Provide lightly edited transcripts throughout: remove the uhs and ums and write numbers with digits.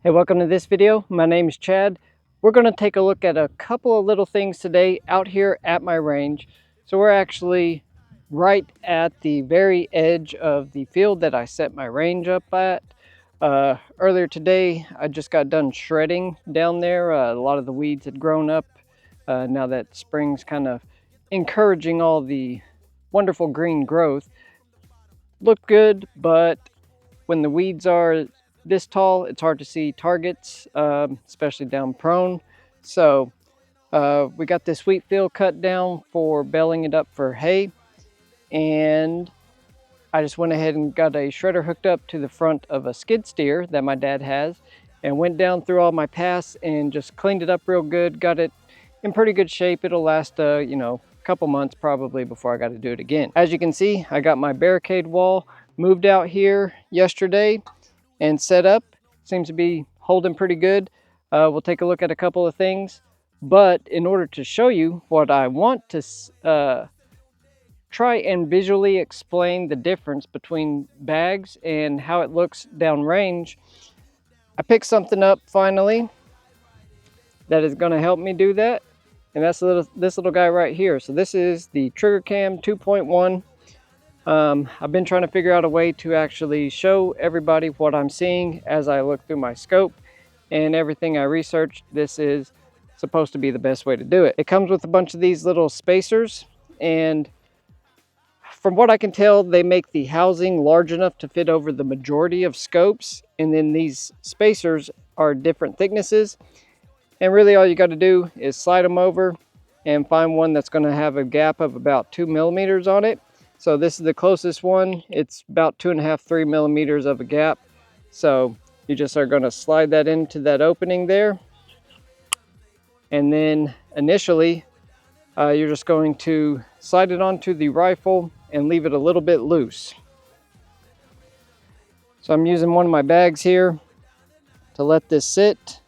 Hey, welcome to this video. My name is Chad. We're going to take a look at a couple of little things today out here at my range. So we're actually right at the very edge of the field that I set my range up at. Earlier today, I just got done shredding down there. A lot of the weeds had grown up. Now that spring's kind of encouraging all the wonderful green growth. Looked good, but when the weeds are this tall, it's hard to see targets, especially down prone. So we got this wheat field cut down for baling it up for hay, and I just went ahead and got a shredder hooked up to the front of a skid steer that my dad has, and went down through all my paths and just cleaned it up real good, got it in pretty good shape. It'll last a couple months probably before I got to do it again. As you can see, I got my barricade wall moved out here yesterday and set up. Seems to be holding pretty good. We'll take a look at a couple of things, but in order to show you what I want to try and visually explain the difference between bags and how it looks downrange, I picked something up finally that is going to help me do that, and that's this little guy right here. So this is the Triggercam 2.1. I've been trying to figure out a way to actually show everybody what I'm seeing as I look through my scope, and everything I researched, this is supposed to be the best way to do it. It comes with a bunch of these little spacers, and from what I can tell, they make the housing large enough to fit over the majority of scopes, and then these spacers are different thicknesses, and really all you got to do is slide them over and find one that's going to have a gap of about 2 millimeters on it. So this is the closest one. It's about 2.5, 3 millimeters of a gap. So you just are going to slide that into that opening there. And then initially, you're just going to slide it onto the rifle and leave it a little bit loose. So I'm using one of my bags here to let this sit. So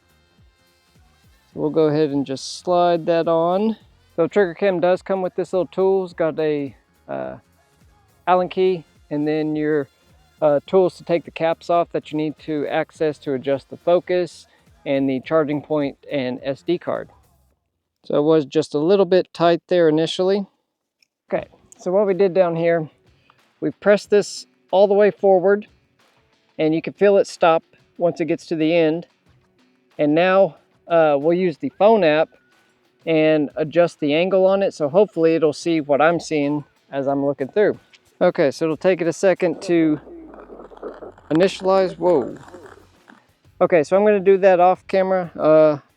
we'll go ahead and just slide that on. So Triggercam does come with this little tool. It's got a Allen key, and then your tools to take the caps off that you need to access to adjust the focus, and the charging point and SD card. So it was just a little bit tight there initially. Okay, so what we did down here, we pressed this all the way forward, and you can feel it stop once it gets to the end. And now we'll use the phone app and adjust the angle on it, so hopefully it'll see what I'm seeing as I'm looking through. Okay, so it'll take it a second to initialize. Whoa. Okay, so I'm going to do that off camera.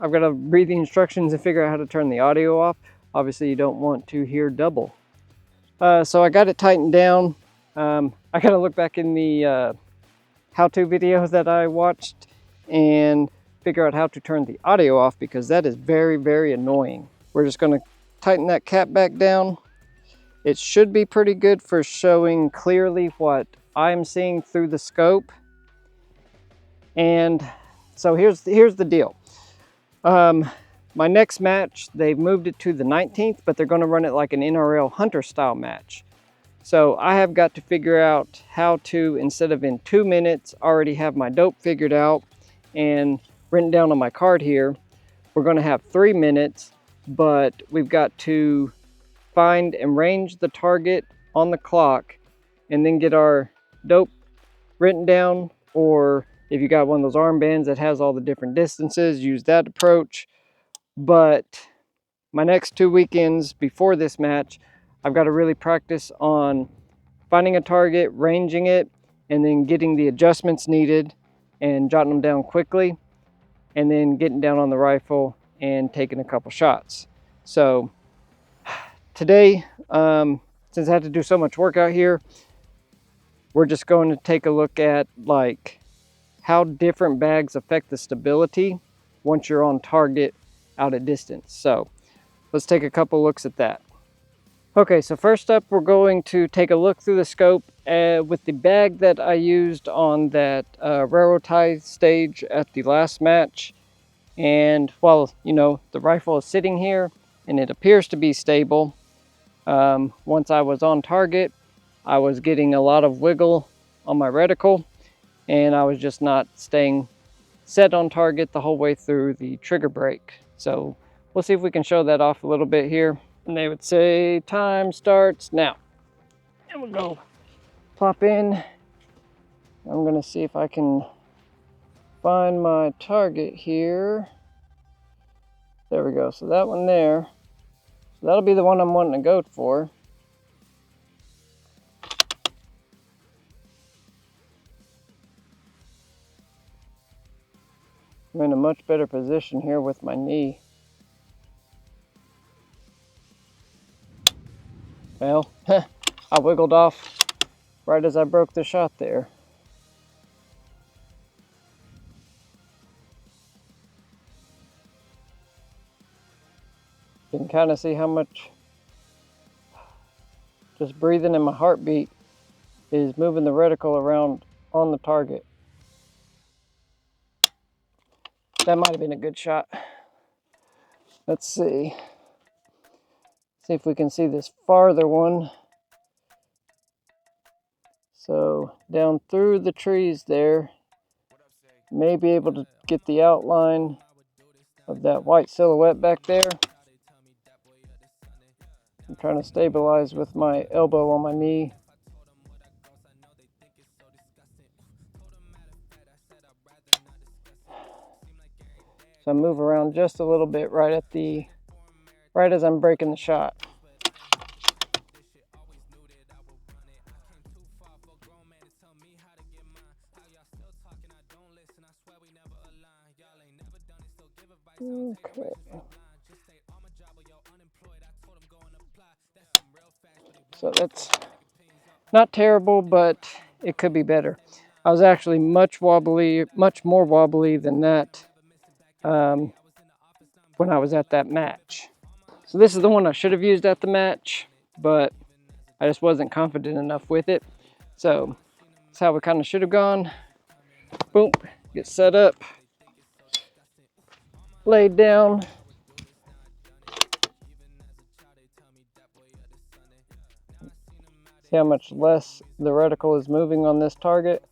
I've got to read the instructions and figure out how to turn the audio off. Obviously, you don't want to hear double. So I got it tightened down. I got to look back in the how-to video that I watched and figure out how to turn the audio off, because that is very, very annoying. We're just going to tighten that cap back down. It should be pretty good for showing clearly what I'm seeing through the scope. And so here's the deal. My next match, they've moved it to the 19th, but they're going to run it like an NRL hunter style match. So I have got to figure out how to, instead of in 2 minutes, already have my dope figured out and written down on my card here. We're going to have 3 minutes, but we've got to find and range the target on the clock, and then get our dope written down, or if you got one of those armbands that has all the different distances, use that approach. But my next 2 weekends before this match, I've got to really practice on finding a target, ranging it, and then getting the adjustments needed and jotting them down quickly, and then getting down on the rifle and taking a couple shots. So today, since I had to do so much work out here, we're just going to take a look at like how different bags affect the stability once you're on target out at distance. So let's take a couple looks at that. Okay, so first up, we're going to take a look through the scope with the bag that I used on that railroad tie stage at the last match. And while, the rifle is sitting here and it appears to be stable, once I was on target, I was getting a lot of wiggle on my reticle, and I was just not staying set on target the whole way through the trigger brake. So we'll see if we can show that off a little bit here. And they would say time starts now. And we'll go plop in. I'm gonna see if I can find my target here. There we go, so that one there. So that'll be the one I'm wanting to go for. I'm in a much better position here with my knee. Well, I wiggled off right as I broke the shot there. You can kind of see how much just breathing and my heartbeat is moving the reticle around on the target. That might have been a good shot. Let's see. See if we can see this farther one. So down through the trees there, may be able to get the outline of that white silhouette back there. I'm trying to stabilize with my elbow on my knee. So I move around just a little bit right as I'm breaking the shot. Okay. So that's not terrible, but it could be better. I was actually much more wobbly than that when I was at that match. So this is the one I should have used at the match, but I just wasn't confident enough with it. So that's how we kind of should have gone. Boom, get set up, laid down. See how much less the reticle is moving on this target.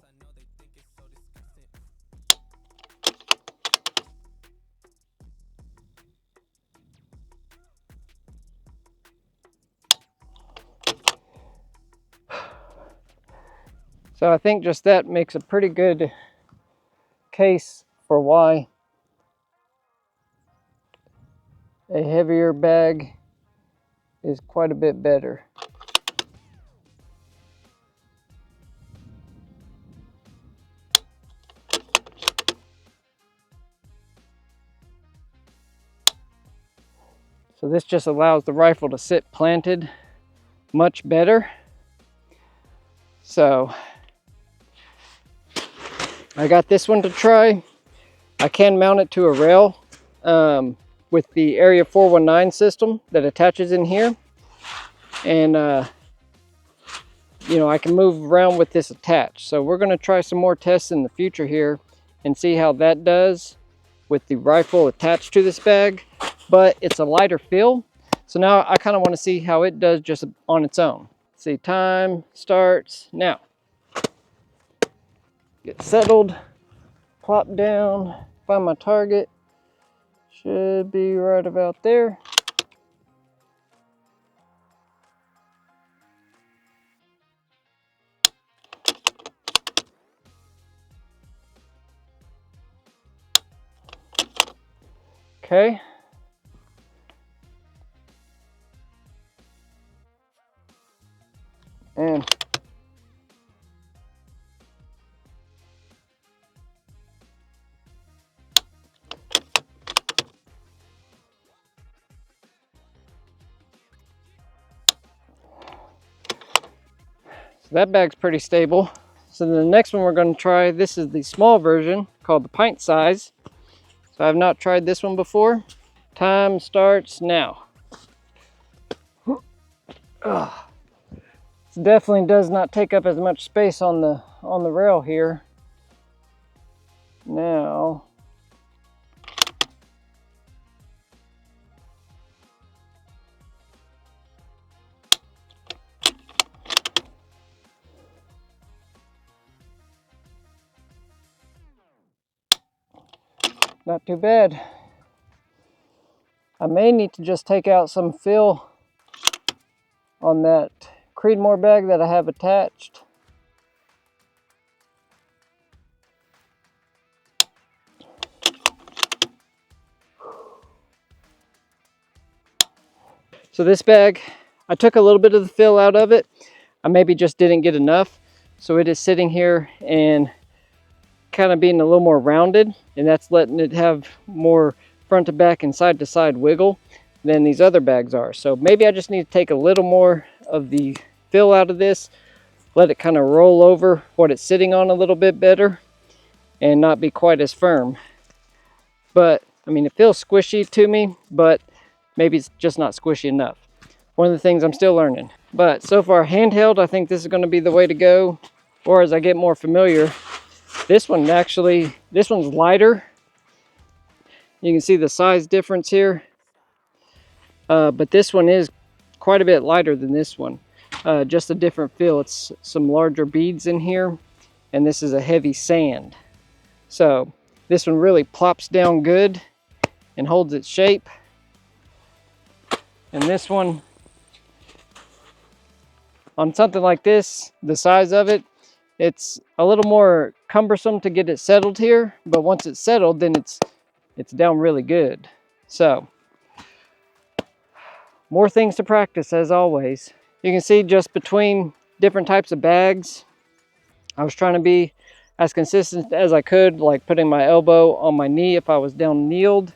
So I think just that makes a pretty good case for why a heavier bag is quite a bit better. So this just allows the rifle to sit planted much better. So I got this one to try. I can mount it to a rail with the Area 419 system that attaches in here. And you know, I can move around with this attached. So we're gonna try some more tests in the future here and see how that does with the rifle attached to this bag. But it's a lighter feel. So now I kind of want to see how it does just on its own. See, time starts now. Get settled, plop down, find my target. Should be right about there. Okay. And so that bag's pretty stable. So the next one we're going to try, this is the small version called the pint size. So I've not tried this one before. Time starts now. Ugh. This definitely does not take up as much space on the rail here. Now Not too bad. I may need to just take out some fill on that Creedmoor bag that I have attached. So this bag, I took a little bit of the fill out of it. I maybe just didn't get enough. So it is sitting here and kind of being a little more rounded, and that's letting it have more front to back and side to side wiggle than these other bags are. So maybe I just need to take a little more of the fill out of this, let it kind of roll over what it's sitting on a little bit better and not be quite as firm. But I mean, it feels squishy to me, but maybe it's just not squishy enough. One of the things I'm still learning. But so far, handheld, I think this is going to be the way to go. Or as I get more familiar, this one's lighter. You can see the size difference here. But this one is quite a bit lighter than this one. Just a different feel. It's some larger beads in here, and this is a heavy sand. So this one really plops down good and holds its shape. And this one, on something like this, the size of it, it's a little more cumbersome to get it settled here, but once it's settled, then it's down really good. So more things to practice as always. You can see just between different types of bags, I was trying to be as consistent as I could, like putting my elbow on my knee if I was down kneeled,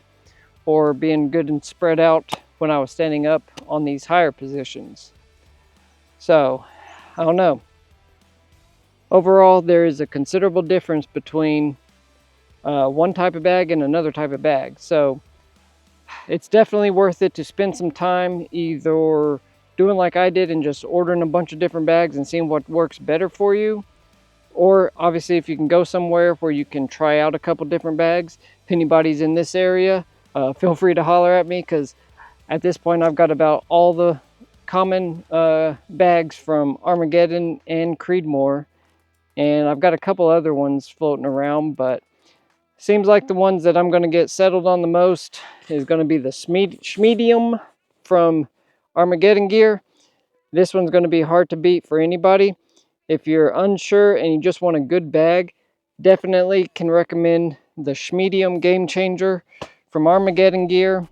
or being good and spread out when I was standing up on these higher positions. So, I don't know. Overall, there is a considerable difference between one type of bag and another type of bag. So, it's definitely worth it to spend some time either doing like I did and just ordering a bunch of different bags and seeing what works better for you. Or obviously, if you can go somewhere where you can try out a couple different bags. If anybody's in this area, feel free to holler at me, because at this point I've got about all the common bags from Armageddon and Creedmoor, and I've got a couple other ones floating around, but seems like the ones that I'm going to get settled on the most is going to be the Shmedium from Armageddon Gear. This one's going to be hard to beat for anybody. If you're unsure and you just want a good bag, definitely can recommend the Shmedium Game Changer from Armageddon Gear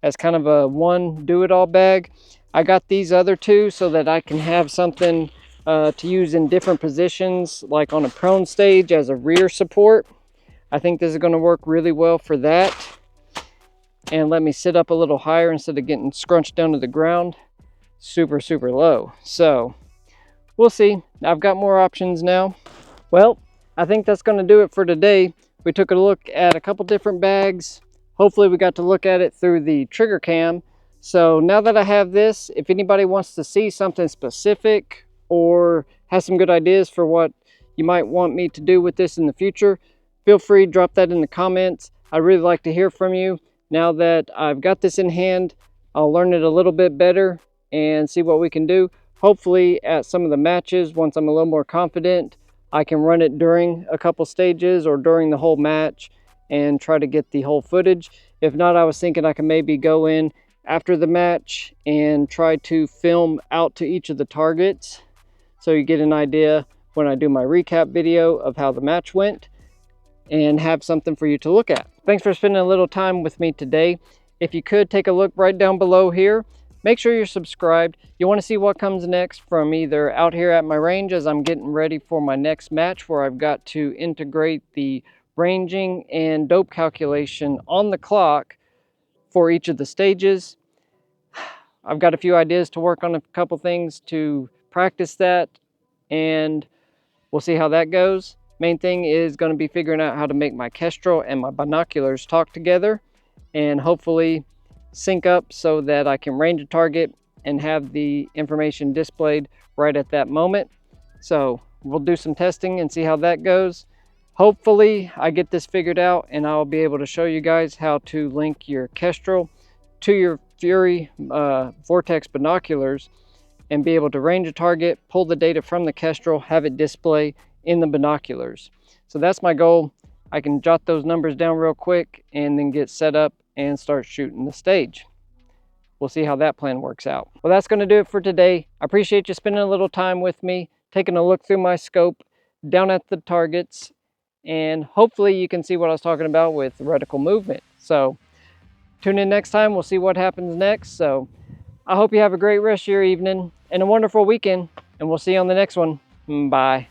as kind of a one do-it-all bag. I got these other two so that I can have something to use in different positions, like on a prone stage as a rear support. I think this is going to work really well for that, and let me sit up a little higher instead of getting scrunched down to the ground super low. So we'll see. I've got more options now. Well, I think that's going to do it for today. We took a look at a couple different bags. Hopefully we got to look at it through the Triggercam. So now that I have this, if anybody wants to see something specific or has some good ideas for what you might want me to do with this in the future, feel free to drop that in the comments. I'd really like to hear from you. Now that I've got this in hand, I'll learn it a little bit better and see what we can do. Hopefully at some of the matches, once I'm a little more confident, I can run it during a couple stages or during the whole match and try to get the whole footage. If not, I was thinking I can maybe go in after the match and try to film out to each of the targets, so you get an idea when I do my recap video of how the match went and have something for you to look at. Thanks for spending a little time with me today. If you could take a look right down below here, make sure you're subscribed. You want to see what comes next from either out here at my range as I'm getting ready for my next match, where I've got to integrate the ranging and dope calculation on the clock for each of the stages. I've got a few ideas to work on, a couple things to practice that, and we'll see how that goes. Main thing is going to be figuring out how to make my Kestrel and my binoculars talk together and hopefully sync up so that I can range a target and have the information displayed right at that moment. So we'll do some testing and see how that goes. Hopefully I get this figured out and I'll be able to show you guys how to link your Kestrel to your Fury Vortex binoculars and be able to range a target, pull the data from the Kestrel, have it display in the binoculars. So that's my goal. I can jot those numbers down real quick and then get set up and start shooting the stage. We'll see how that plan works out. Well, that's going to do it for today. I appreciate you spending a little time with me, taking a look through my scope, down at the targets, and hopefully you can see what I was talking about with reticle movement. So tune in next time. We'll see what happens next. So I hope you have a great rest of your evening and a wonderful weekend, and we'll see you on the next one. Bye.